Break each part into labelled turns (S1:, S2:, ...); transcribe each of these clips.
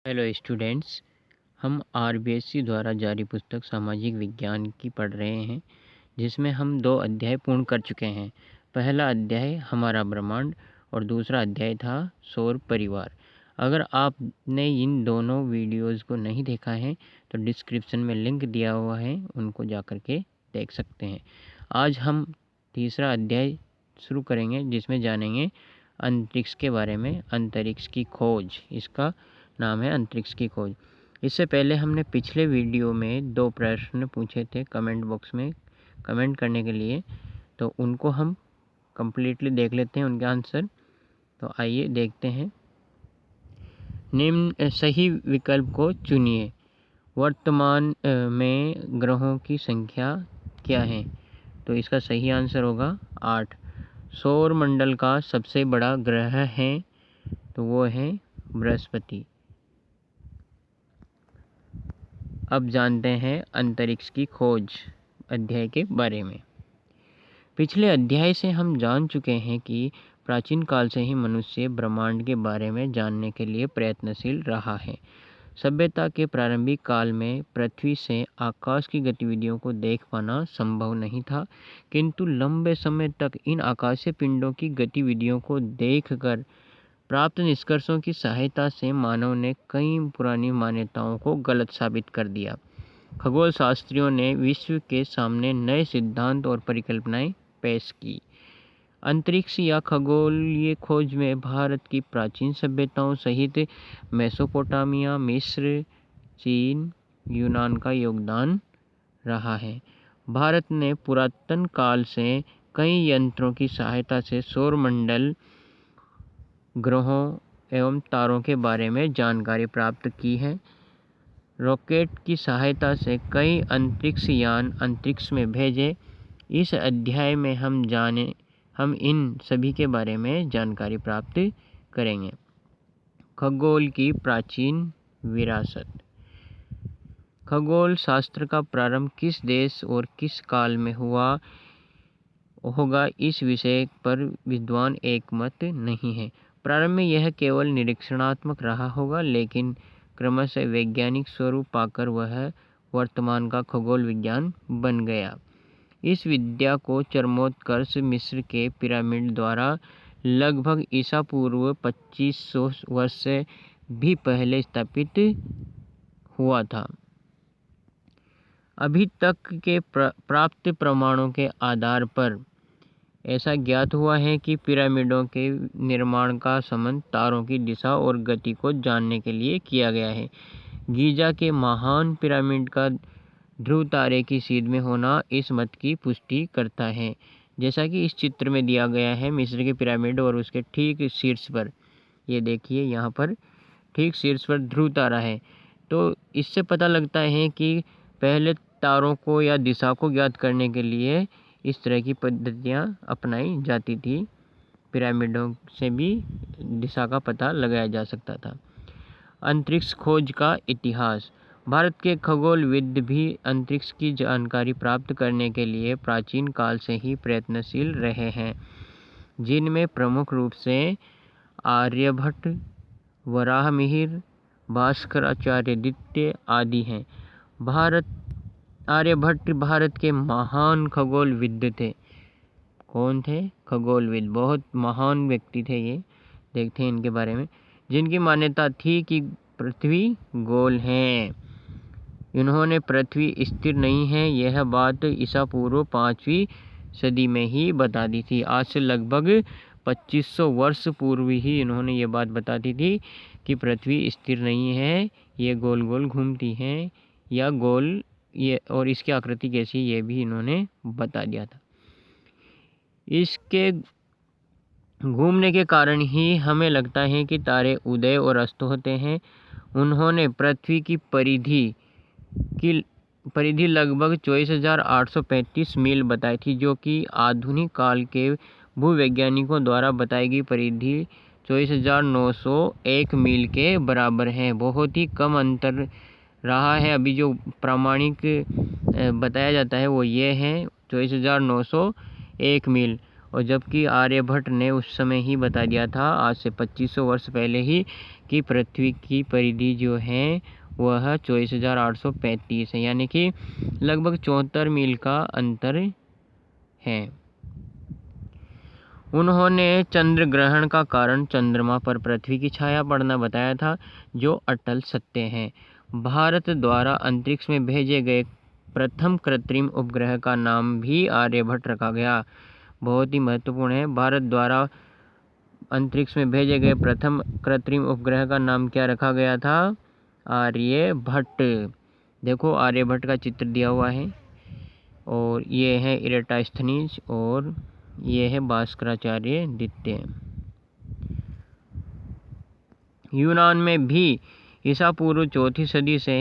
S1: Hello students, हम RBSC द्वारा जारी पुस्तक सामाजिक विज्ञान की पढ़ रहे हैं, जिसमें हम 2 अध्याय पूर्ण कर चुके हैं। पहला अध्याय हमारा ब्रह्मांड और दूसरा अध्याय था सौर परिवार। अगर आपने इन दोनों वीडियोज़ को नहीं देखा है तो डिस्क्रिप्शन में लिंक दिया हुआ है, उनको जा कर के देख सकते हैं। आज हम तीसरा अध्याय शुरू करेंगे, जिसमें जानेंगे अंतरिक्ष के बारे में। अंतरिक्ष की खोज, इसका नाम है अंतरिक्ष की खोज। इससे पहले हमने पिछले वीडियो में 2 प्रश्न पूछे थे कमेंट बॉक्स में कमेंट करने के लिए, तो उनको हम कंप्लीटली देख लेते हैं, उनके आंसर। तो आइए देखते हैं। निम्न सही विकल्प को चुनिए। वर्तमान में ग्रहों की संख्या क्या है? तो इसका सही आंसर होगा 8। सौर मंडल का सबसे बड़ा ग्रह है, तो वो है बृहस्पति। अब जानते हैं अंतरिक्ष की खोज अध्याय के बारे में। पिछले अध्याय से हम जान चुके हैं कि प्राचीन काल से ही मनुष्य ब्रह्मांड के बारे में जानने के लिए प्रयत्नशील रहा है। सभ्यता के प्रारंभिक काल में पृथ्वी से आकाश की गतिविधियों को देख पाना संभव नहीं था, किंतु लंबे समय तक इन आकाशीय पिंडों की गतिविधियों को देखकर प्राप्त निष्कर्षों की सहायता से मानव ने कई पुरानी मान्यताओं को गलत साबित कर दिया। खगोल शास्त्रियों ने विश्व के सामने नए सिद्धांत और परिकल्पनाएं पेश की। अंतरिक्ष या खगोलीय खोज में भारत की प्राचीन सभ्यताओं सहित मेसोपोटामिया, मिस्र, चीन, यूनान का योगदान रहा है। भारत ने पुरातन काल से कई यंत्रों की सहायता से सौरमंडल, ग्रहों एवं तारों के बारे में जानकारी प्राप्त की है। रॉकेट की सहायता से कई अंतरिक्ष यान अंतरिक्ष में भेजे। इस अध्याय में हम इन सभी के बारे में जानकारी प्राप्त करेंगे। खगोल की प्राचीन विरासत। खगोल शास्त्र का प्रारंभ किस देश और किस काल में हुआ होगा, इस विषय पर विद्वान एकमत नहीं है। प्रारंभ में यह केवल निरीक्षणात्मक रहा होगा, लेकिन क्रमशः वैज्ञानिक स्वरूप पाकर वह वर्तमान का खगोल विज्ञान बन गया। इस विद्या को चरमोत्कर्ष मिस्र के पिरामिड द्वारा लगभग ईसा पूर्व 2500 वर्ष से भी पहले स्थापित हुआ था। अभी तक के प्राप्त प्रमाणों के आधार पर ऐसा ज्ञात हुआ है कि पिरामिडों के निर्माण का संबंध तारों की दिशा और गति को जानने के लिए किया गया है। गीजा के महान पिरामिड का ध्रुव तारे की सीध में होना इस मत की पुष्टि करता है। जैसा कि इस चित्र में दिया गया है, मिस्र के पिरामिड और उसके ठीक शीर्ष पर, ये देखिए यहाँ पर ठीक शीर्ष पर ध्रुव तारा है। तो इससे पता लगता है कि पहले तारों को या दिशा को ज्ञात करने के लिए इस तरह की पद्धतियाँ अपनाई जाती थी। पिरामिडों से भी दिशा का पता लगाया जा सकता था। अंतरिक्ष खोज का इतिहास। भारत के खगोलविद भी अंतरिक्ष की जानकारी प्राप्त करने के लिए प्राचीन काल से ही प्रयत्नशील रहे हैं, जिनमें प्रमुख रूप से आर्यभट्ट, वराहमिहिर, भास्कराचार्यद्वितीय आदि हैं। आर्यभट्ट भारत के महान खगोलविद थे। कौन थे? खगोलविद, बहुत महान व्यक्ति थे ये। देखते हैं इनके बारे में। जिनकी मान्यता थी कि पृथ्वी गोल है। इन्होंने पृथ्वी स्थिर नहीं है यह बात ईसा पूर्व 5वीं सदी में ही बता दी थी। आज से लगभग 2500 वर्ष पूर्व ही इन्होंने ये बात बता दी थी कि पृथ्वी स्थिर नहीं है, ये गोल गोल घूमती है या गोल, ये और इसकी आकृति कैसी, ये भी इन्होंने बता दिया था। इसके घूमने के कारण ही हमें लगता है कि तारे उदय और अस्त होते हैं। उन्होंने पृथ्वी की परिधि लगभग 24,835 मील बताई थी, जो कि आधुनिक काल के भूवैज्ञानिकों द्वारा बताई गई परिधि 24,901 मील के बराबर है। बहुत ही कम अंतर रहा है। अभी जो प्रामाणिक बताया जाता है वो ये है 24,901 मील। और जबकि आर्यभट्ट ने उस समय ही बता दिया था, आज से 2500 वर्ष पहले ही, कि पृथ्वी की परिधि जो है वह 24,835 है, यानी कि लगभग 74 मील का अंतर है। उन्होंने चंद्र ग्रहण का कारण चंद्रमा पर पृथ्वी की छाया पड़ना बताया था, जो अटल सत्य है। भारत द्वारा अंतरिक्ष में भेजे गए प्रथम कृत्रिम उपग्रह का नाम भी आर्यभट्ट रखा गया। बहुत ही महत्वपूर्ण है। भारत द्वारा अंतरिक्ष में भेजे गए प्रथम कृत्रिम उपग्रह का नाम क्या रखा गया था? आर्यभट्ट। देखो आर्यभट्ट का चित्र दिया हुआ है, और ये है इरेटास्थनीज और ये है भास्कराचार्य द्वितीय। यूनान में भी ईसा पूर्व 4वीं सदी से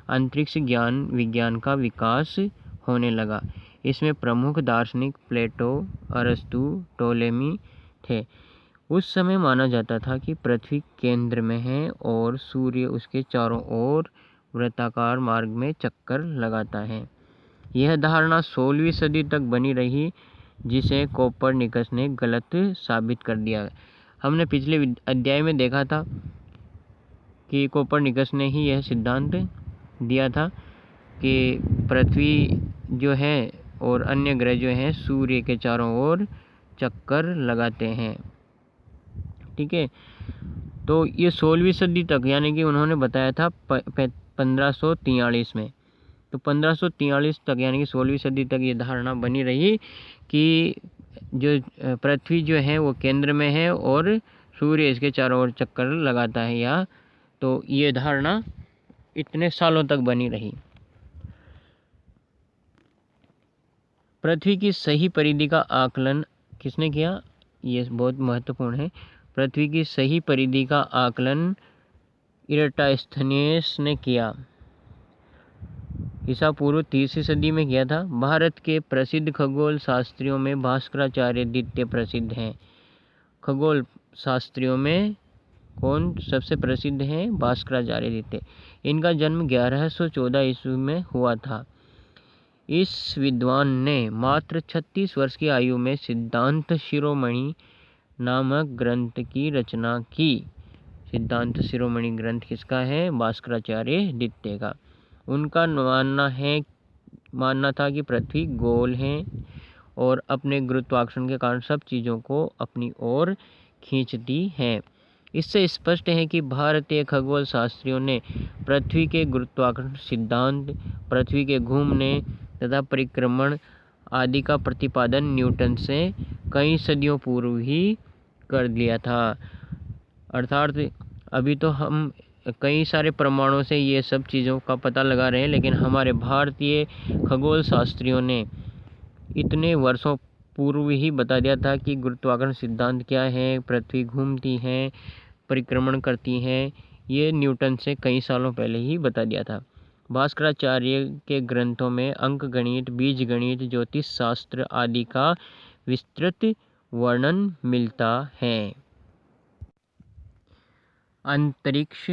S1: अंतरिक्ष ज्ञान विज्ञान का विकास होने लगा। इसमें प्रमुख दार्शनिक प्लेटो, अरस्तु, टोलेमी थे। उस समय माना जाता था कि पृथ्वी केंद्र में है और सूर्य उसके चारों ओर वृत्ताकार मार्ग में चक्कर लगाता है। यह धारणा 16वीं सदी तक बनी रही, जिसे कोपरनिकस ने गलत साबित कर दिया। हमने पिछले अध्याय में देखा था कि कोपरनिकस ने ही यह सिद्धांत दिया था कि पृथ्वी जो है और अन्य ग्रह जो हैं सूर्य के चारों ओर चक्कर लगाते हैं। ठीक है, तो ये 16वीं सदी तक, यानी कि उन्होंने बताया था 1543 में, तो 1543 तक यानी कि 16वीं सदी तक ये धारणा बनी रही कि जो पृथ्वी जो है वो केंद्र में है और सूर्य इसके चारों ओर चक्कर लगाता है, या तो ये धारणा इतने सालों तक बनी रही। पृथ्वी की सही परिधि का आकलन किसने किया? ये बहुत महत्वपूर्ण है। पृथ्वी की सही परिधि का आकलन इरेटास्थनीज ने किया। ईसा पूर्व 3वीं सदी में किया था। भारत के प्रसिद्ध खगोल शास्त्रियों में भास्कराचार्य द्वितीय प्रसिद्ध हैं। खगोल शास्त्रियों में कौन सबसे प्रसिद्ध है? भास्कराचार्य द्वितीय। इनका जन्म 1114 ईस्वी में हुआ था। इस विद्वान ने मात्र 36 वर्ष की आयु में सिद्धांत शिरोमणि नामक ग्रंथ की रचना की। सिद्धांत शिरोमणि ग्रंथ किसका है? भास्कराचार्य द्वितीय का। उनका मानना था कि पृथ्वी गोल है और अपने गुरुत्वाकर्षण के कारण सब चीज़ों को अपनी ओर खींचती है। इससे स्पष्ट है कि भारतीय खगोल शास्त्रियों ने पृथ्वी के गुरुत्वाकर्षण सिद्धांत, पृथ्वी के घूमने तथा परिक्रमण आदि का प्रतिपादन न्यूटन से कई सदियों पूर्व ही कर लिया था। अर्थात अभी तो हम कई सारे प्रमाणों से ये सब चीज़ों का पता लगा रहे हैं, लेकिन हमारे भारतीय खगोल शास्त्रियों ने इतने वर्षों पूर्व ही बता दिया था कि गुरुत्वाकर्षण सिद्धांत क्या है, पृथ्वी घूमती है, परिक्रमण करती है। ये न्यूटन से कई सालों पहले ही बता दिया था। भास्कराचार्य के ग्रंथों में अंक गणित, बीज गणित, ज्योतिष शास्त्र आदि का विस्तृत वर्णन मिलता है। अंतरिक्ष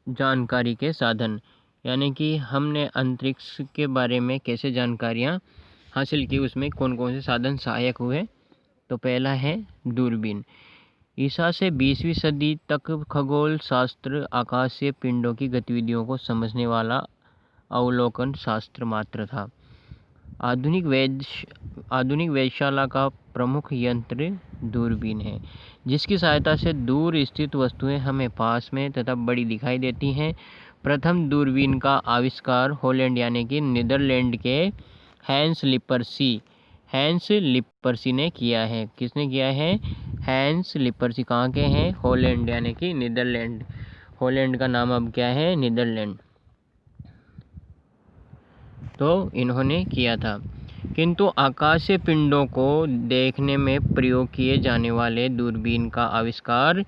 S1: जानकारी के साधन, यानी कि हमने अंतरिक्ष के बारे में कैसे जानकारियाँ हासिल की, उसमें कौन कौन से साधन सहायक हुए। तो पहला है दूरबीन। ईसा से 20वीं सदी तक खगोल शास्त्र आकाशीय पिंडों की गतिविधियों को समझने वाला अवलोकन शास्त्र मात्र था। आधुनिक वेधशाला का प्रमुख यंत्र दूरबीन है, जिसकी सहायता से दूर स्थित वस्तुएं हमें पास में तथा बड़ी दिखाई देती हैं। प्रथम दूरबीन का आविष्कार हॉलैंड यानी कि नीदरलैंड के हैंस लिपर्सी ने किया है। किसने किया है? हैंस लिपर्सी। कहाँ के हैं? हॉलैंड यानी कि नीदरलैंड। हॉलैंड का नाम अब क्या है? नीदरलैंड। तो इन्होंने किया था। किंतु आकाशीय पिंडों को देखने में प्रयोग किए जाने वाले दूरबीन का आविष्कार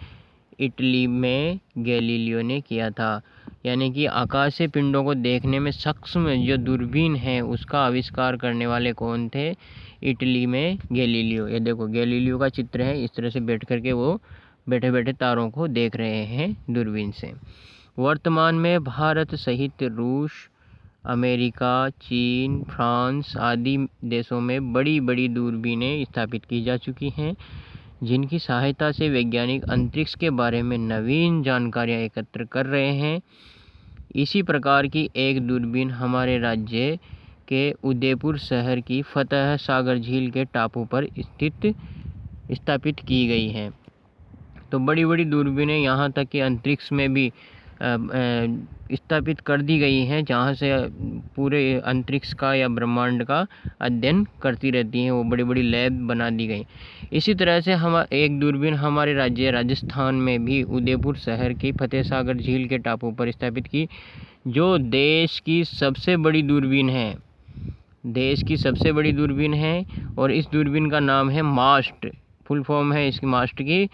S1: इटली में गैलीलियो ने किया था। यानी कि आकाशीय पिंडों को देखने में सक्षम जो दूरबीन है उसका आविष्कार करने वाले कौन थे? इटली में गैलीलियो। ये देखो गैलीलियो का चित्र है, इस तरह से बैठ करके वो बैठे बैठे तारों को देख रहे हैं दूरबीन से। वर्तमान में भारत सहित रूस, अमेरिका, चीन, फ्रांस आदि देशों में बड़ी बड़ी दूरबीनें स्थापित की जा चुकी हैं, जिनकी सहायता से वैज्ञानिक अंतरिक्ष के बारे में नवीन जानकारियां एकत्र कर रहे हैं। इसी प्रकार की एक दूरबीन हमारे राज्य के उदयपुर शहर की फतह सागर झील के टापू पर स्थापित की गई है। तो बड़ी बड़ी दूरबीनें यहाँ तक कि अंतरिक्ष में भी स्थापित कर दी गई हैं, जहाँ से पूरे अंतरिक्ष का या ब्रह्मांड का अध्ययन करती रहती हैं। वो बड़ी बड़ी लैब बना दी गई। इसी तरह से हम एक दूरबीन हमारे राज्य राजस्थान में भी उदयपुर शहर की फतेह सागर झील के टापू पर स्थापित की, जो देश की सबसे बड़ी दूरबीन है। देश की सबसे बड़ी दूरबीन है और इस दूरबीन का नाम है मास्ट। फुल फॉर्म है इसकी मास्ट की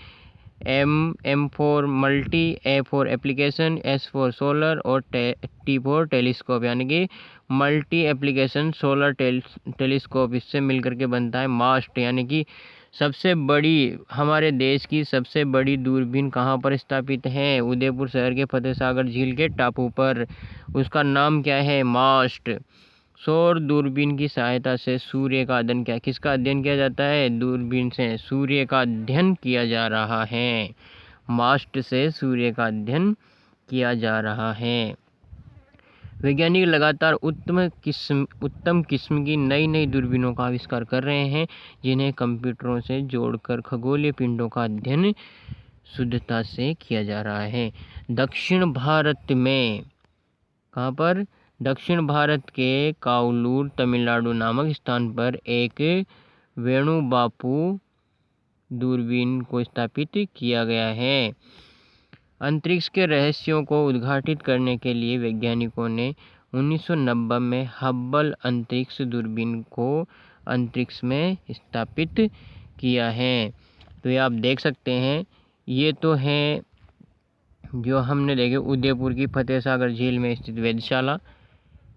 S1: M for multi, A for application, S for solar और T फॉर टेलीस्कोप, यानी कि मल्टी एप्लीकेशन सोलर टेलीस्कोप। इससे मिलकर के बनता है मास्ट। यानी कि सबसे बड़ी, हमारे देश की सबसे बड़ी दूरबीन कहाँ पर स्थापित है? उदयपुर शहर के फतेह सागर झील के टापू पर। उसका नाम क्या है? मास्ट। सौर दूरबीन की सहायता से सूर्य का अध्ययन किसका अध्ययन किया जाता है? दूरबीन से सूर्य का अध्ययन किया जा रहा है। मास्ट से सूर्य का अध्ययन किया जा रहा है। वैज्ञानिक लगातार उत्तम किस्म की नई नई दूरबीनों का आविष्कार कर रहे हैं, जिन्हें कंप्यूटरों से जोड़कर खगोलीय पिंडों का अध्ययन शुद्धता से किया जा रहा है। दक्षिण भारत में, कहाँ पर? दक्षिण भारत के काउलूर तमिलनाडु नामक स्थान पर एक वेणु बापू दूरबीन को स्थापित किया गया है। अंतरिक्ष के रहस्यों को उद्घाटित करने के लिए वैज्ञानिकों ने 1990 में हब्बल अंतरिक्ष दूरबीन को अंतरिक्ष में स्थापित किया है। तो ये आप देख सकते हैं, ये तो है जो हमने देखे उदयपुर की फतेह सागर झील में स्थित वेधशाला,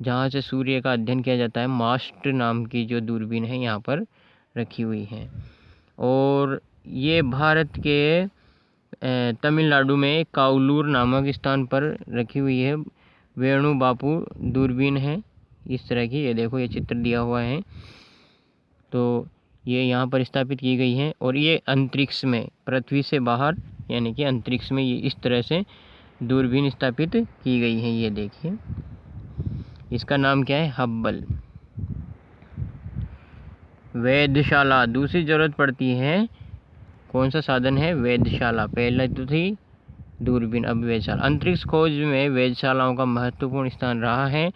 S1: जहाँ से सूर्य का अध्ययन किया जाता है। मास्ट नाम की जो दूरबीन है यहाँ पर रखी हुई है। और ये भारत के तमिलनाडु में काउलूर नामक स्थान पर रखी हुई है। वेणु बापू दूरबीन है इस तरह की। ये देखो, ये चित्र दिया हुआ है। तो ये यहाँ पर स्थापित की गई है और ये अंतरिक्ष में, पृथ्वी से बाहर यानी कि अंतरिक्ष में ये इस तरह से दूरबीन स्थापित की गई है। ये देखिए, इसका नाम क्या है? हब्बल। वेधशाला, दूसरी जरूरत पड़ती है, कौन सा साधन है? वेधशाला। पहले तो थी दूरबीन, अब वेधशाला। अंतरिक्ष खोज में वेधशालाओं का महत्वपूर्ण स्थान रहा है।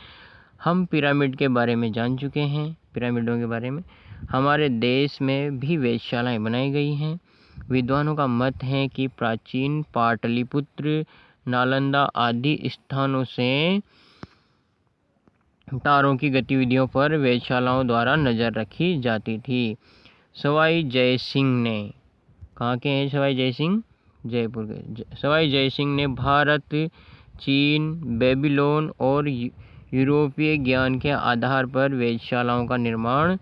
S1: हम पिरामिड के बारे में जान चुके हैं, पिरामिडों के बारे में। हमारे देश में भी वेधशालाएं बनाई गई हैं। विद्वानों का मत है कि प्राचीन पाटलिपुत्र, नालंदा आदि स्थानों से तारों की गतिविधियों पर वेधशालाओं द्वारा नज़र रखी जाती थी। सवाई जय सिंह ने, कहाँ के हैं सवाई जय सिंह? जयपुर के। सवाई जय सिंह ने भारत, चीन, बेबीलोन और यूरोपीय ज्ञान के आधार पर वेधशालाओं का निर्माण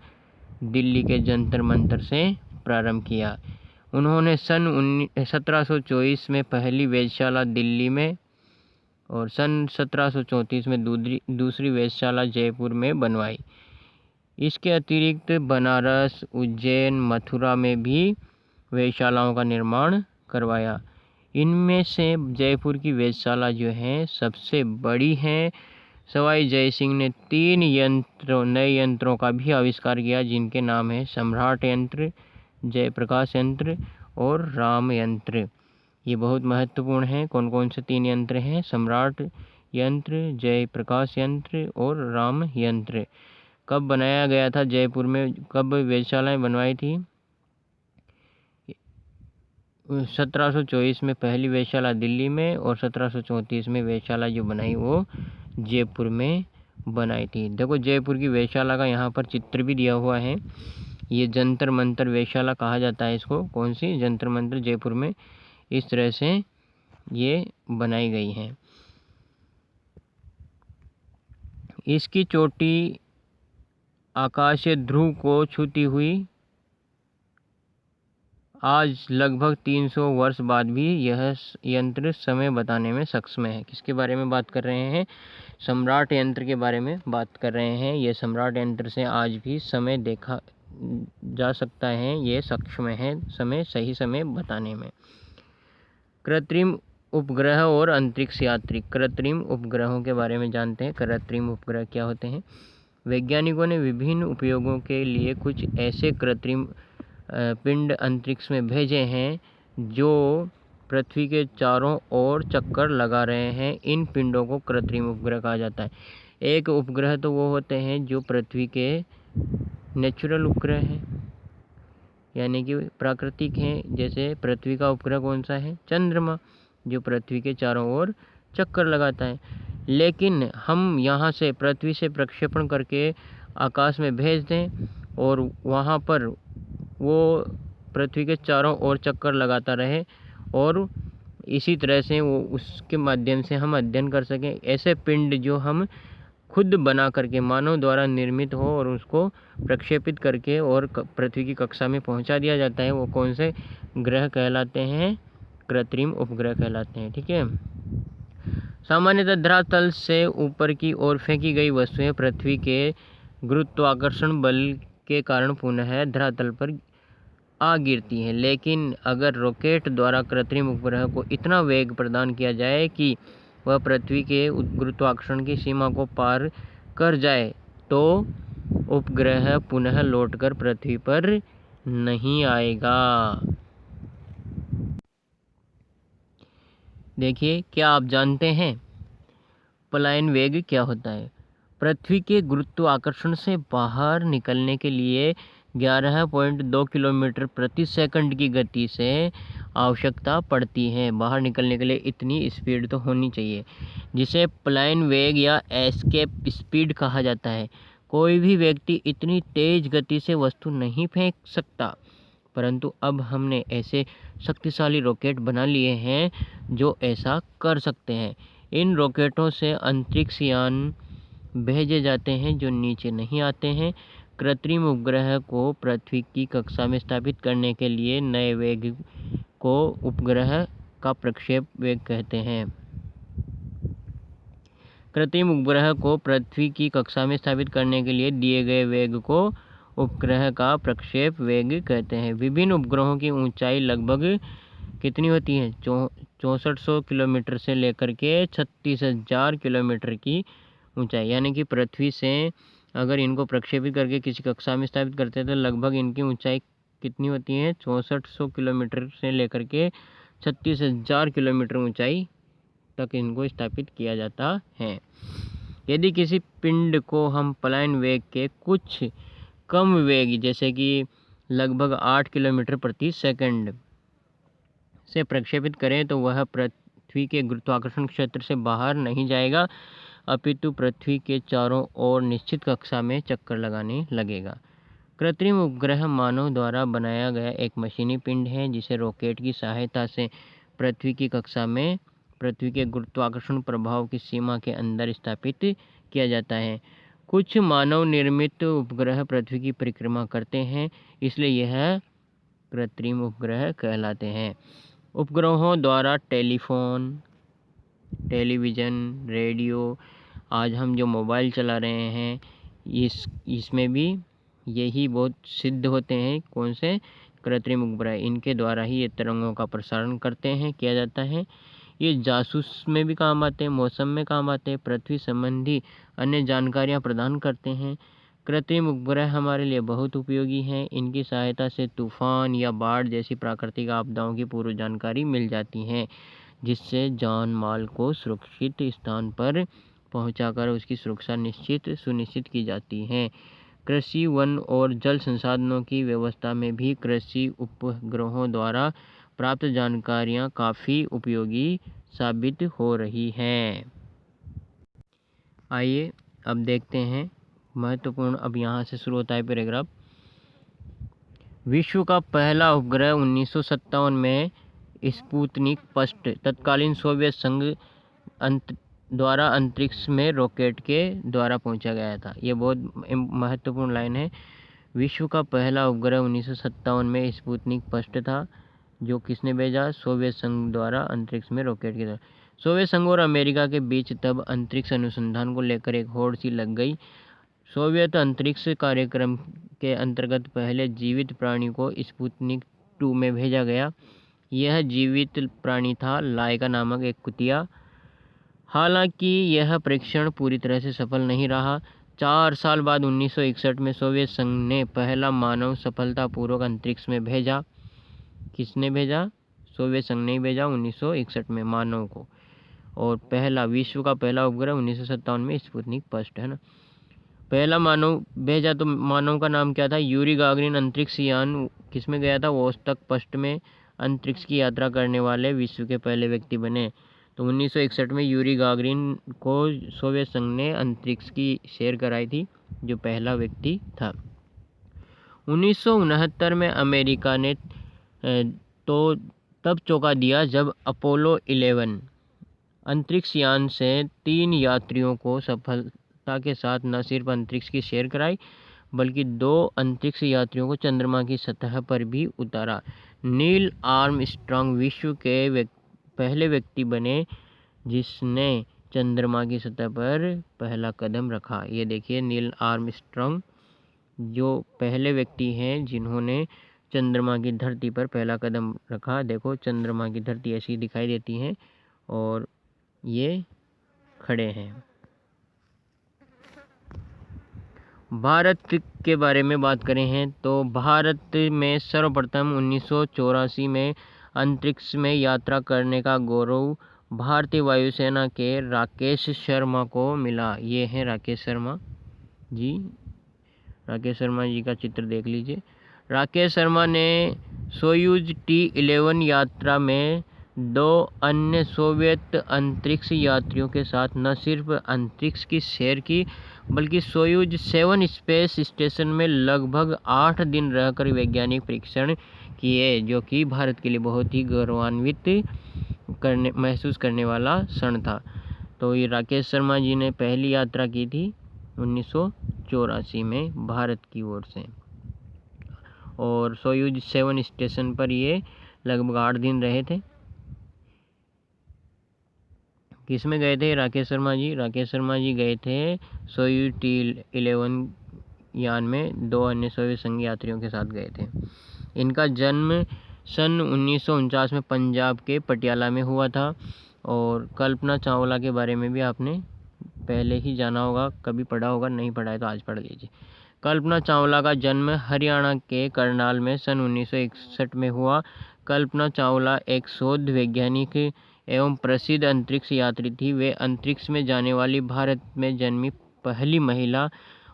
S1: दिल्ली के जंतर मंतर से प्रारंभ किया। उन्होंने सन 1724 में पहली वेधशाला दिल्ली में और सन 1734 में दूसरी वेधशाला जयपुर में बनवाई। इसके अतिरिक्त बनारस, उज्जैन, मथुरा में भी वेधशालाओं का निर्माण करवाया। इनमें से जयपुर की वेधशाला जो है सबसे बड़ी है। सवाई जय सिंह ने 3 नए यंत्रों का भी आविष्कार किया, जिनके नाम है सम्राट यंत्र, जयप्रकाश यंत्र और राम यंत्र। ये बहुत महत्वपूर्ण है। कौन कौन से 3 यंत्र हैं? सम्राट यंत्र, जयप्रकाश यंत्र और राम यंत्र। कब बनाया गया था जयपुर में? कब वेधशालाएं बनवाई थी? 1724 में पहली वेधशाला दिल्ली में और 1734 में वेधशाला जो बनाई वो जयपुर में बनाई थी। देखो, जयपुर की वेधशाला का यहाँ पर चित्र भी दिया हुआ है। ये जंतर मंतर वेधशाला कहा जाता है इसको। कौन सी? जंतर मंतर, जयपुर में इस तरह से ये बनाई गई है। इसकी चोटी आकाशीय ध्रुव को छूती हुई आज लगभग 300 वर्ष बाद भी यह यंत्र समय बताने में सक्षम है। किसके बारे में बात कर रहे हैं? सम्राट यंत्र के बारे में बात कर रहे हैं। ये सम्राट यंत्र से आज भी समय देखा जा सकता है। ये सक्षम है सही समय बताने में। कृत्रिम उपग्रह और अंतरिक्ष यात्री। कृत्रिम उपग्रहों के बारे में जानते हैं। कृत्रिम उपग्रह क्या होते हैं? वैज्ञानिकों ने विभिन्न उपयोगों के लिए कुछ ऐसे कृत्रिम पिंड अंतरिक्ष में भेजे हैं जो पृथ्वी के चारों ओर चक्कर लगा रहे हैं। इन पिंडों को कृत्रिम उपग्रह कहा जाता है। एक उपग्रह तो वो होते हैं जो पृथ्वी के नेचुरल उपग्रह हैं, यानी कि प्राकृतिक हैं। जैसे पृथ्वी का उपग्रह कौन सा है? चंद्रमा, जो पृथ्वी के चारों ओर चक्कर लगाता है। लेकिन हम यहाँ से पृथ्वी से प्रक्षेपण करके आकाश में भेज दें और वहाँ पर वो पृथ्वी के चारों ओर चक्कर लगाता रहे और इसी तरह से वो उसके माध्यम से हम अध्ययन कर सकें। ऐसे पिंड जो हम खुद बना करके मानव द्वारा निर्मित हो और उसको प्रक्षेपित करके और पृथ्वी की कक्षा में पहुंचा दिया जाता है, वो कौन से ग्रह कहलाते हैं? कृत्रिम उपग्रह कहलाते हैं। ठीक है। सामान्यतः धरातल से ऊपर की ओर फेंकी गई वस्तुएं पृथ्वी के गुरुत्वाकर्षण बल के कारण पुनः धरातल पर आ गिरती हैं। लेकिन अगर रॉकेट द्वारा कृत्रिम उपग्रह को इतना वेग प्रदान किया जाए कि वह पृथ्वी के गुरुत्वाकर्षण की सीमा को पार कर जाए तो उपग्रह पुनः लौटकर पृथ्वी पर नहीं आएगा। देखिए, क्या आप जानते हैं पलायन वेग क्या होता है? पृथ्वी के गुरुत्वाकर्षण से बाहर निकलने के लिए 11.2 किलोमीटर प्रति सेकंड की गति से आवश्यकता पड़ती है। बाहर निकलने के लिए इतनी स्पीड तो होनी चाहिए, जिसे पलायन वेग या एस्केप स्पीड कहा जाता है। कोई भी व्यक्ति इतनी तेज गति से वस्तु नहीं फेंक सकता, परंतु अब हमने ऐसे शक्तिशाली रॉकेट बना लिए हैं जो ऐसा कर सकते हैं। इन रॉकेटों से अंतरिक्ष यान भेजे जाते हैं जो नीचे नहीं आते हैं। कृत्रिम उपग्रह को पृथ्वी की कक्षा में स्थापित करने के लिए नए वेग को उपग्रह का प्रक्षेप वेग कहते हैं। कृत्रिम उपग्रह को पृथ्वी की कक्षा में स्थापित करने के लिए दिए गए वेग को उपग्रह का प्रक्षेप वेग कहते हैं। विभिन्न उपग्रहों की ऊंचाई लगभग कितनी होती है? 6400 किलोमीटर से लेकर के 36,000 किलोमीटर की ऊंचाई, यानी कि पृथ्वी से अगर इनको प्रक्षेपित करके किसी कक्षा में स्थापित करते हैं तो लगभग इनकी ऊंचाई कितनी होती है? 6400 किलोमीटर से लेकर के 36,000 किलोमीटर ऊंचाई तक इनको स्थापित किया जाता है। यदि किसी पिंड को हम पलायन वेग के कुछ कम वेग जैसे कि लगभग 8 किलोमीटर प्रति सेकंड से प्रक्षेपित करें तो वह पृथ्वी के गुरुत्वाकर्षण क्षेत्र से बाहर नहीं जाएगा, अपितु पृथ्वी के चारों ओर निश्चित कक्षा में चक्कर लगाने लगेगा। कृत्रिम उपग्रह मानव द्वारा बनाया गया एक मशीनी पिंड है जिसे रॉकेट की सहायता से पृथ्वी की कक्षा में पृथ्वी के गुरुत्वाकर्षण प्रभाव की सीमा के अंदर स्थापित किया जाता है। कुछ मानव निर्मित उपग्रह पृथ्वी की परिक्रमा करते हैं, इसलिए यह कृत्रिम उपग्रह कहलाते हैं। उपग्रहों द्वारा टेलीफोन, टेलीविज़न, रेडियो, आज हम जो मोबाइल चला रहे हैं इसमें भी यही बहुत सिद्ध होते हैं। कौन से? कृत्रिम उपग्रह। इनके द्वारा ही ये तरंगों का प्रसारण किया जाता है। ये जासूस में भी काम आते हैं, मौसम में काम आते हैं, पृथ्वी संबंधी अन्य जानकारियाँ प्रदान करते हैं। कृत्रिम उपग्रह हमारे लिए बहुत उपयोगी हैं। इनकी सहायता से तूफान या बाढ़ जैसी प्राकृतिक आपदाओं की पूर्व जानकारी मिल जाती है, जिससे जान माल को सुरक्षित स्थान पर पहुंचाकर उसकी सुरक्षा सुनिश्चित की जाती है। कृषि, वन और जल संसाधनों की व्यवस्था में भी कृषि उपग्रहों द्वारा प्राप्त जानकारियाँ काफ़ी उपयोगी साबित हो रही हैं। आइए अब देखते हैं महत्वपूर्ण। अब यहाँ से शुरू होता है पैराग्राफ। विश्व का पहला उपग्रह 1957 में स्पुतनिक फर्स्ट तत्कालीन सोवियत संघ द्वारा अंतरिक्ष में रॉकेट के द्वारा पहुंचा गया था। ये बहुत महत्वपूर्ण लाइन है। विश्व का पहला उपग्रह 1957 में स्पुतनिक फर्स्ट था, जो किसने भेजा? सोवियत संघ द्वारा अंतरिक्ष में रॉकेट के द्वारा। सोवियत संघ और अमेरिका के बीच तब अंतरिक्ष अनुसंधान को लेकर एक होड़ सी लग गई। सोवियत अंतरिक्ष कार्यक्रम के अंतर्गत पहले जीवित प्राणी को स्पुतनिक 2 में भेजा गया। यह जीवित प्राणी था लाइका नामक एक कुतिया। हालांकि यह परीक्षण पूरी तरह से सफल नहीं रहा। 4 साल बाद 1961 में सोवियत संघ ने पहला मानव सफलतापूर्वक अंतरिक्ष में भेजा। किसने भेजा? सोवियत संघ ने भेजा 1961 में मानव को। और विश्व का पहला उपग्रह 1957 में स्पुतनिक फर्स्ट, है ना। पहला मानव भेजा, तो मानव का नाम क्या था? Yuri Gagarin. अंतरिक्ष यान किसमें गया था? वोस्तक फर्स्ट में अंतरिक्ष की यात्रा करने वाले विश्व के पहले व्यक्ति बने। तो 1961 में यूरी गागरिन को सोवियत संघ ने अंतरिक्ष की सैर कराई थी, जो पहला व्यक्ति था। 1969 में अमेरिका ने तो तब चौंका दिया जब अपोलो 11 अंतरिक्ष यान से 3 यात्रियों को सफलता के साथ न सिर्फ अंतरिक्ष की सैर कराई, बल्कि 2 अंतरिक्ष यात्रियों को चंद्रमा की सतह पर भी उतारा। नील आर्मस्ट्रांग विश्व के पहले व्यक्ति बने जिसने चंद्रमा की सतह पर पहला कदम रखा। ये देखिए, नील आर्मस्ट्रांग जो पहले व्यक्ति हैं जिन्होंने चंद्रमा की धरती पर पहला कदम रखा। देखो, चंद्रमा की धरती ऐसी दिखाई देती है और ये खड़े हैं। भारत के बारे में बात करें हैं तो भारत में सर्वप्रथम 1984 में अंतरिक्ष में यात्रा करने का गौरव भारतीय वायुसेना के राकेश शर्मा को मिला। ये हैं राकेश शर्मा जी। राकेश शर्मा जी का चित्र देख लीजिए। राकेश शर्मा ने सोयूज T-11 यात्रा में 2 अन्य सोवियत अंतरिक्ष यात्रियों के साथ न सिर्फ अंतरिक्ष की सैर की, बल्कि सोयूज 7 स्पेस स्टेशन में लगभग 8 दिन रहकर वैज्ञानिक परीक्षण किए, जो कि भारत के लिए बहुत ही गौरवान्वित महसूस करने वाला क्षण था। तो ये राकेश शर्मा जी ने पहली यात्रा की थी 1984 में भारत की ओर से, और सोयूज 7 स्टेशन पर ये लगभग 8 दिन रहे थे। किस में गए थे राकेश शर्मा जी? राकेश शर्मा जी गए थे सोयूज T-11 यान में 2 अन्य सोवियत संघ यात्रियों के साथ गए थे। इनका जन्म सन 1949 में पंजाब के पटियाला में हुआ था। और कल्पना चावला के बारे में भी आपने पहले ही जाना होगा, कभी पढ़ा होगा, नहीं पढ़ा है तो आज पढ़ लीजिए। कल्पना चावला का जन्म हरियाणा के करनाल में सन 1961 में हुआ। कल्पना चावला एक शोध वैज्ञानिक एवं प्रसिद्ध अंतरिक्ष यात्री थी। वे अंतरिक्ष में जाने वाली भारत में जन्मी पहली महिला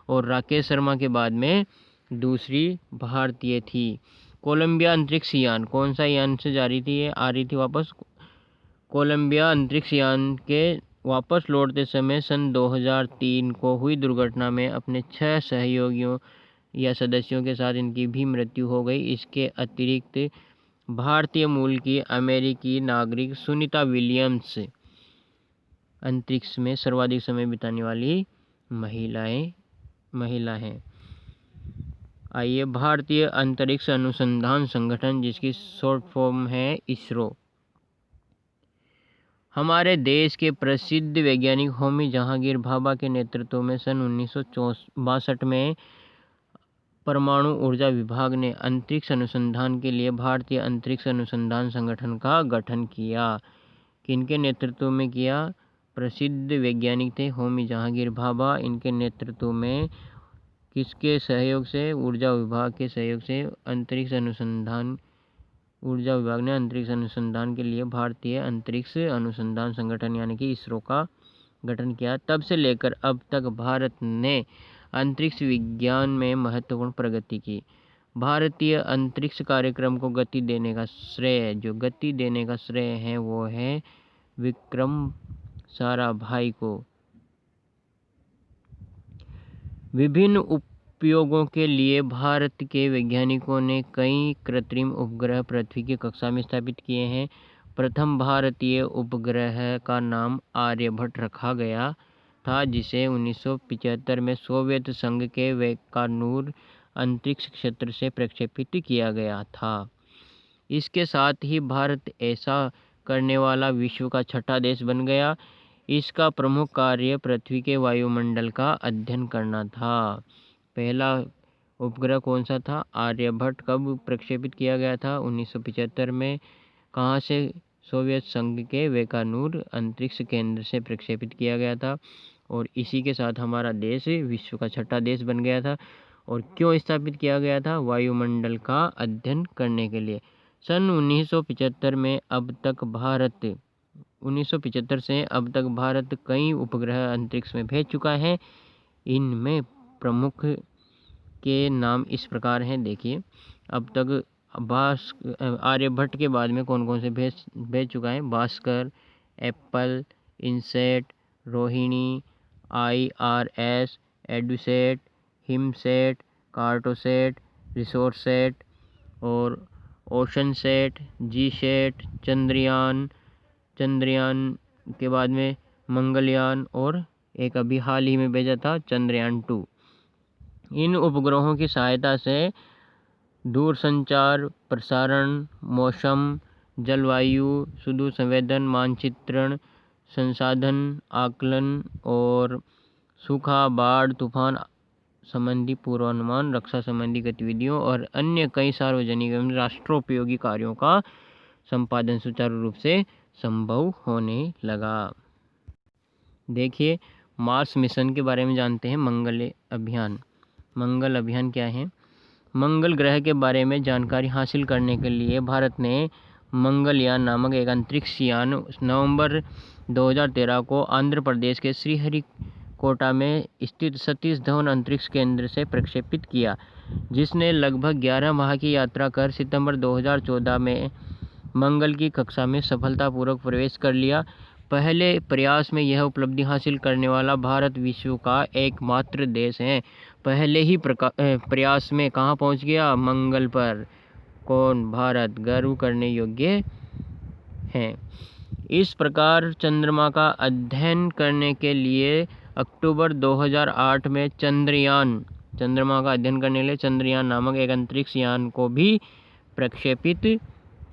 S1: और राकेश शर्मा के बाद में दूसरी भारतीय थी। कोलंबिया अंतरिक्ष यान, कौन सा यान से जा रही थी? ये आ रही थी वापस। कोलंबिया अंतरिक्ष यान के वापस लौटते समय सन 2003 को हुई दुर्घटना में अपने 6 सहयोगियों या सदस्यों के साथ इनकी भी मृत्यु हो गई। इसके अतिरिक्त भारतीय मूल की अमेरिकी नागरिक सुनीता विलियम्स अंतरिक्ष में सर्वाधिक समय बिताने वाली महिला हैं। आइए, भारतीय अंतरिक्ष अनुसंधान संगठन, जिसकी शॉर्ट फॉर्म है इसरो। हमारे देश के प्रसिद्ध वैज्ञानिक होमी जहांगीर भाभा के नेतृत्व में सन 1962 में परमाणु ऊर्जा विभाग ने अंतरिक्ष अनुसंधान के लिए भारतीय अंतरिक्ष अनुसंधान संगठन का गठन किया। किनके नेतृत्व में किया? प्रसिद्ध वैज्ञानिक थे होमी जहांगीर भाभा। इनके नेतृत्व में किसके सहयोग से? ऊर्जा विभाग के सहयोग से ऊर्जा विभाग ने अंतरिक्ष अनुसंधान के लिए भारतीय अंतरिक्ष अनुसंधान संगठन यानी कि इसरो का गठन किया। तब से लेकर अब तक भारत ने अंतरिक्ष विज्ञान में महत्वपूर्ण प्रगति की। भारतीय अंतरिक्ष कार्यक्रम को गति देने का श्रेय है वो है विक्रम साराभाई को। विभिन्न उपयोगों के लिए भारत के वैज्ञानिकों ने कई कृत्रिम उपग्रह पृथ्वी की कक्षा में स्थापित किए हैं। प्रथम भारतीय उपग्रह का नाम आर्यभट्ट रखा गया था, जिसे 1975 में सोवियत संघ के वैकानूर अंतरिक्ष क्षेत्र से प्रक्षेपित किया गया था। इसके साथ ही भारत ऐसा करने वाला विश्व का छठा देश बन गया। इसका प्रमुख कार्य पृथ्वी के वायुमंडल का अध्ययन करना था। पहला उपग्रह कौन सा था? आर्यभट्ट। कब प्रक्षेपित किया गया था? 1975 में। कहाँ से? सोवियत संघ के बैकानूर अंतरिक्ष केंद्र से प्रक्षेपित किया गया था। और इसी के साथ हमारा देश विश्व का छठा देश बन गया था। और क्यों स्थापित किया गया था? वायुमंडल का अध्ययन करने के लिए। सन 1975 में अब तक भारत 1975 से अब तक भारत कई उपग्रह अंतरिक्ष में भेज चुका है। इनमें प्रमुख के नाम इस प्रकार हैं। देखिए, अब तक आर्यभट्ट के बाद में कौन कौन से भेज चुका है? भास्कर, एप्पल, इनसेट, रोहिणी, IRS, एडुसेट, हिमसेट, कार्टोसेट, रिसोर्सेट और ओशनसेट, जीसेट, चंद्रयान के बाद में मंगलयान और एक अभी हाल ही में भेजा था चंद्रयान 2। इन उपग्रहों की सहायता से दूरसंचार, प्रसारण, मौसम, जलवायु, सुदूर संवेदन, मानचित्रण, संसाधन आकलन और सूखा, बाढ़, तूफान संबंधी पूर्वानुमान, रक्षा संबंधी गतिविधियों और अन्य कई सार्वजनिक एवं राष्ट्रोपयोगी कार्यों का संपादन सुचारू रूप से संभव होने लगा। देखिए, मार्स मिशन के बारे में जानते हैं। मंगल अभियान क्या है? मंगल ग्रह के बारे में जानकारी हासिल करने के लिए भारत ने मंगलयान नामक एक अंतरिक्ष यान नवंबर 2013 को आंध्र प्रदेश के श्रीहरिकोटा में स्थित सतीश धवन अंतरिक्ष केंद्र से प्रक्षेपित किया, जिसने लगभग 11 माह की यात्रा कर सितंबर 2014 में मंगल की कक्षा में सफलतापूर्वक प्रवेश कर लिया। पहले प्रयास में यह उपलब्धि हासिल करने वाला भारत विश्व का एकमात्र देश है। पहले ही प्रयास में कहाँ पहुँच गया? मंगल पर। कौन? भारत। गर्व करने योग्य है। इस प्रकार चंद्रमा का अध्ययन करने के लिए अक्टूबर 2008 में चंद्रमा का अध्ययन करने के लिए चंद्रयान नामक एक अंतरिक्ष यान को भी प्रक्षेपित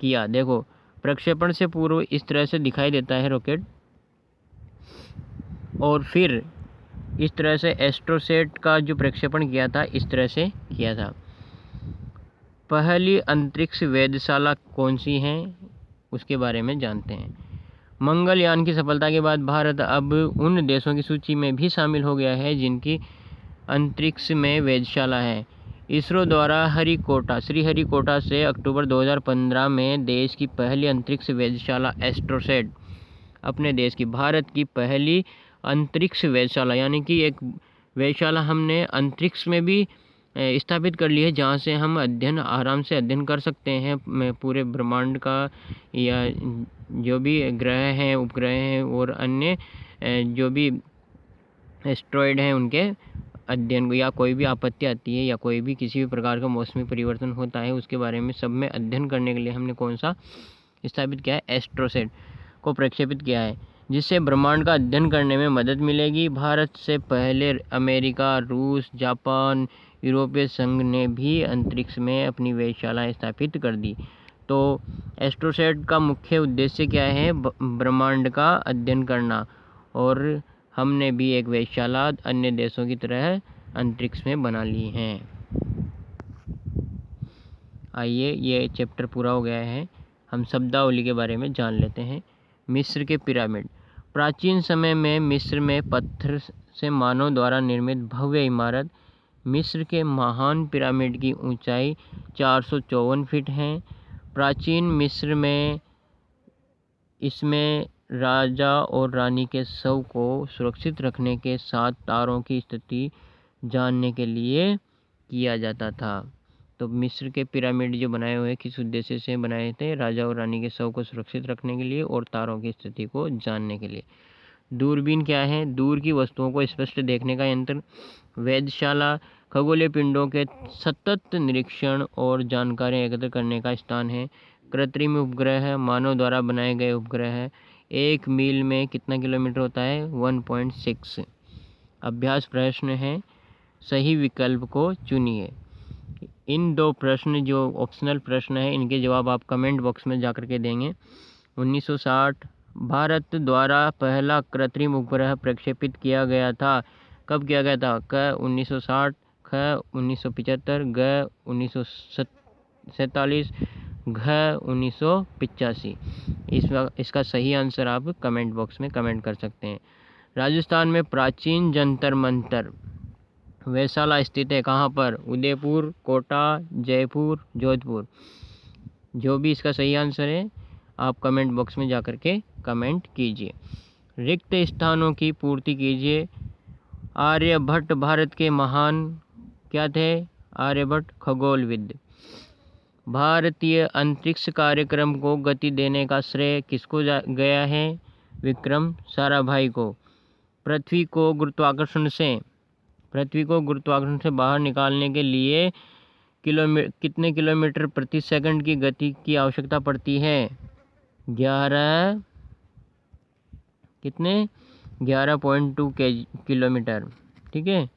S1: किया। देखो, प्रक्षेपण से पूर्व इस तरह से दिखाई देता है रॉकेट, और फिर इस तरह से एस्ट्रोसेट का जो प्रक्षेपण किया था इस तरह से किया था। पहली अंतरिक्ष वेधशाला कौन सी है उसके बारे में जानते हैं। मंगलयान की सफलता के बाद भारत अब उन देशों की सूची में भी शामिल हो गया है जिनकी अंतरिक्ष में वेधशाला है। इसरो द्वारा श्रीहरिकोटा से अक्टूबर 2015 में देश की पहली अंतरिक्ष वेधशाला एस्ट्रोसेट, अपने देश की भारत की पहली अंतरिक्ष वेधशाला, यानी कि एक वेधशाला हमने अंतरिक्ष में भी स्थापित कर ली है, जहाँ से हम आराम से अध्ययन कर सकते हैं पूरे ब्रह्मांड का, या जो भी ग्रह हैं, उपग्रह हैं और अन्य जो भी एस्ट्रॉयड हैं उनके अध्ययन को, या कोई भी आपत्ति आती है या कोई भी किसी भी प्रकार का मौसमी परिवर्तन होता है उसके बारे में सब में अध्ययन करने के लिए हमने कौन सा स्थापित किया है? एस्ट्रोसेट को प्रक्षेपित किया है, जिससे ब्रह्मांड का अध्ययन करने में मदद मिलेगी। भारत से पहले अमेरिका, रूस, जापान, यूरोपीय संघ ने भी अंतरिक्ष में अपनी वेधशालाएं स्थापित कर दी। तो एस्ट्रोसेट का मुख्य उद्देश्य क्या है? ब्रह्मांड का अध्ययन करना, और हमने भी एक वेधशाला अन्य देशों की तरह अंतरिक्ष में बना ली है। आइए, ये चैप्टर पूरा हो गया है। हम शब्दावली के बारे में जान लेते हैं। मिस्र के पिरामिड। प्राचीन समय में मिस्र में पत्थर से मानव द्वारा निर्मित भव्य इमारत मिस्र के महान पिरामिड की ऊंचाई 454 फीट है। प्राचीन मिस्र में इसमें राजा और रानी के शव को सुरक्षित रखने के साथ तारों की स्थिति जानने के लिए किया जाता था। तो मिस्र के पिरामिड जो बनाए हुए किस उद्देश्य से बनाए थे? राजा और रानी के शव को सुरक्षित रखने के लिए और तारों की स्थिति को जानने के लिए। दूरबीन क्या है? दूर की वस्तुओं को स्पष्ट देखने का यंत्र। वेधशाला खगोलीय पिंडों के सतत निरीक्षण और जानकारी एकत्र करने का स्थान है। कृत्रिम उपग्रह है, मानव द्वारा बनाए गए उपग्रह है। 1 मील में कितना किलोमीटर होता है? 1.6। अभ्यास प्रश्न है, सही विकल्प को चुनिए। इन 2 प्रश्न जो ऑप्शनल प्रश्न है इनके जवाब आप कमेंट बॉक्स में जा कर के देंगे। 1960 भारत द्वारा पहला कृत्रिम उपग्रह प्रक्षेपित किया गया था। कब किया गया था? क 1960, ख 1975, ग 1947, घ 1985। इसका सही आंसर आप कमेंट बॉक्स में कमेंट कर सकते हैं। राजस्थान में प्राचीन जंतर मंतर वैशाला स्थित है। कहाँ पर? उदयपुर, कोटा, जयपुर, जोधपुर। जो भी इसका सही आंसर है आप कमेंट बॉक्स में जा कर के कमेंट कीजिए। रिक्त स्थानों की पूर्ति कीजिए। आर्यभट्ट भारत के महान क्या थे? आर्यभट्ट खगोलविद। भारतीय अंतरिक्ष कार्यक्रम को गति देने का श्रेय किसको गया है? विक्रम साराभाई को। पृथ्वी को गुरुत्वाकर्षण से बाहर निकालने के लिए कितने किलोमीटर प्रति सेकंड की गति की आवश्यकता पड़ती है? 11.2 किलोमीटर। ठीक है।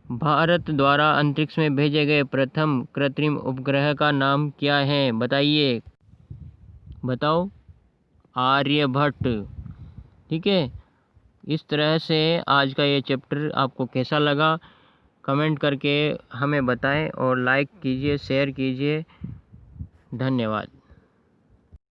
S1: भारत द्वारा अंतरिक्ष में भेजे गए प्रथम कृत्रिम उपग्रह का नाम क्या है? बताइए, बताओ। आर्यभट्ट। ठीक है। इस तरह से आज का ये चैप्टर आपको कैसा लगा कमेंट करके हमें बताएं और लाइक कीजिए, शेयर कीजिए। धन्यवाद।